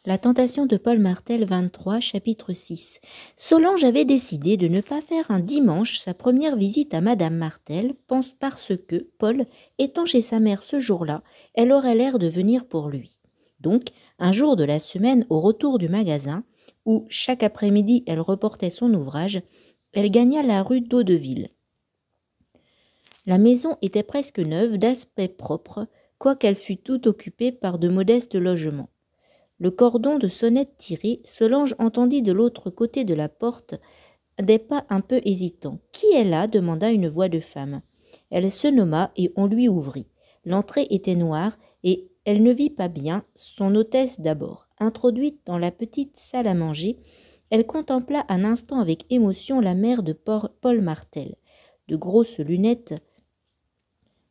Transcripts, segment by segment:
La tentation de Paul Martel 23, chapitre 6. Solange avait décidé de ne pas faire un dimanche sa première visite à Madame Martel, parce que Paul, étant chez sa mère ce jour-là, elle aurait l'air de venir pour lui. Donc, un jour de la semaine, au retour du magasin, où chaque après-midi elle reportait son ouvrage, elle gagna la rue d'Audeville. La maison était presque neuve, d'aspect propre, quoiqu'elle fût toute occupée par de modestes logements. Le cordon de sonnette tiré, Solange entendit de l'autre côté de la porte des pas un peu hésitants. « Qui est là » demanda une voix de femme. Elle se nomma et on lui ouvrit. L'entrée était noire et elle ne vit pas bien son hôtesse d'abord. Introduite dans la petite salle à manger, elle contempla un instant avec émotion la mère de Paul Martel. De grosses lunettes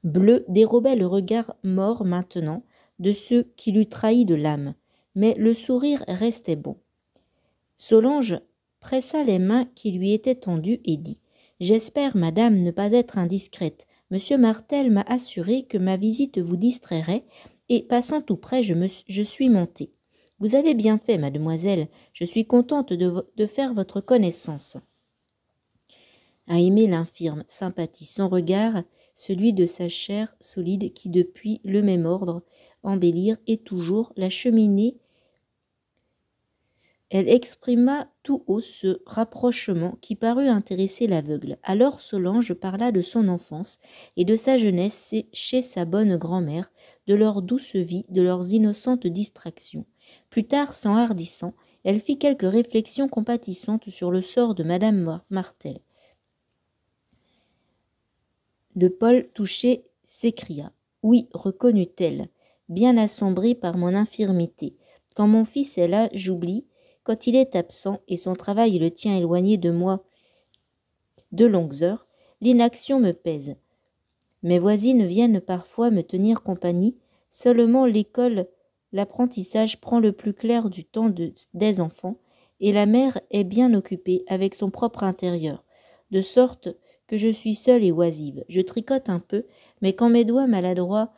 bleues dérobaient le regard mort maintenant de ceux qui l'eût trahi de l'âme. Mais le sourire restait bon. Solange pressa les mains qui lui étaient tendues et dit « J'espère, madame, ne pas être indiscrète. Monsieur Martel m'a assuré que ma visite vous distrairait, et passant tout près, je suis montée. Vous avez bien fait, mademoiselle. Je suis contente de faire votre connaissance. » À aimer l'infirme, sympathie, son regard, celui de sa chair solide qui, depuis le même ordre, embellir et toujours la cheminée. Elle exprima tout haut ce rapprochement qui parut intéresser l'aveugle. Alors Solange parla de son enfance et de sa jeunesse chez sa bonne grand-mère, de leur douce vie, de leurs innocentes distractions. Plus tard, s'enhardissant, elle fit quelques réflexions compatissantes sur le sort de Madame Martel. De Paul, touché, s'écria « Oui, reconnut-elle, bien assombrie par mon infirmité. Quand mon fils est là, j'oublie. Quand il est absent et son travail le tient éloigné de moi de longues heures, l'inaction me pèse. Mes voisines viennent parfois me tenir compagnie. Seulement l'école, l'apprentissage prend le plus clair du temps des enfants, et la mère est bien occupée avec son propre intérieur, de sorte que je suis seule et oisive. Je tricote un peu, mais quand mes doigts maladroits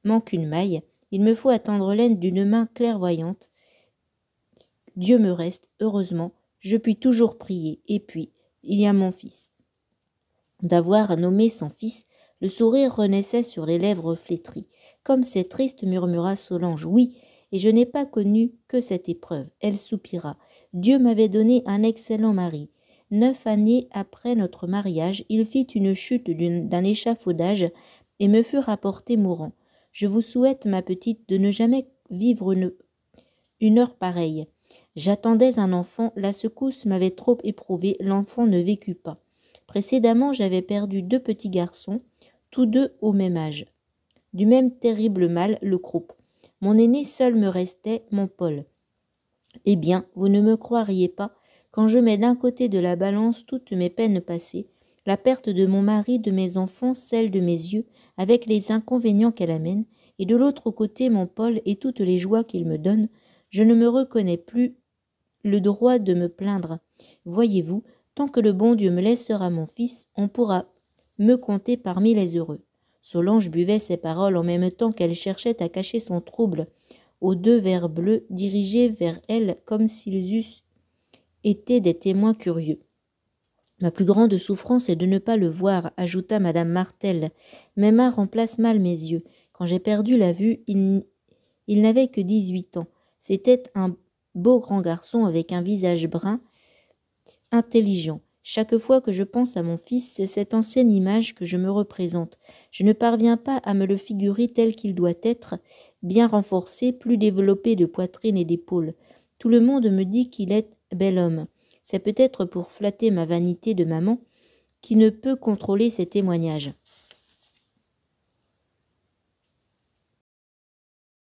manquent une maille, il me faut attendre l'aide d'une main clairvoyante. Dieu me reste, heureusement, je puis toujours prier. Et puis, il y a mon fils. » D'avoir nommé son fils, le sourire renaissait sur les lèvres flétries. « Comme c'est triste, » murmura Solange. « Oui, et je n'ai pas connu que cette épreuve. » Elle soupira. « Dieu m'avait donné un excellent mari. 9 années après notre mariage, il fit une chute d'un échafaudage et me fut rapporté mourant. Je vous souhaite, ma petite, de ne jamais vivre une heure pareille. J'attendais un enfant, la secousse m'avait trop éprouvée, l'enfant ne vécut pas. Précédemment, j'avais perdu 2 petits garçons, tous 2 au même âge. Du même terrible mal, le croup. Mon aîné seul me restait, mon Paul. Eh bien, vous ne me croiriez pas, quand je mets d'un côté de la balance toutes mes peines passées, la perte de mon mari, de mes enfants, celle de mes yeux, avec les inconvénients qu'elle amène, et de l'autre côté mon Paul et toutes les joies qu'il me donne, je ne me reconnais plus le droit de me plaindre. Voyez-vous, tant que le bon Dieu me laissera mon fils, on pourra me compter parmi les heureux. » Solange buvait ces paroles en même temps qu'elle cherchait à cacher son trouble aux 2 verres bleus dirigés vers elle comme s'ils eussent été des témoins curieux. « Ma plus grande souffrance est de ne pas le voir, » ajouta Madame Martel. « Mes mains remplacent mal mes yeux. Quand j'ai perdu la vue, il n'avait que 18 ans. C'était un beau grand garçon avec un visage brun, intelligent. Chaque fois que je pense à mon fils, c'est cette ancienne image que je me représente. Je ne parviens pas à me le figurer tel qu'il doit être, bien renforcé, plus développé de poitrine et d'épaules. Tout le monde me dit qu'il est bel homme. C'est peut-être pour flatter ma vanité de maman qui ne peut contrôler ses témoignages.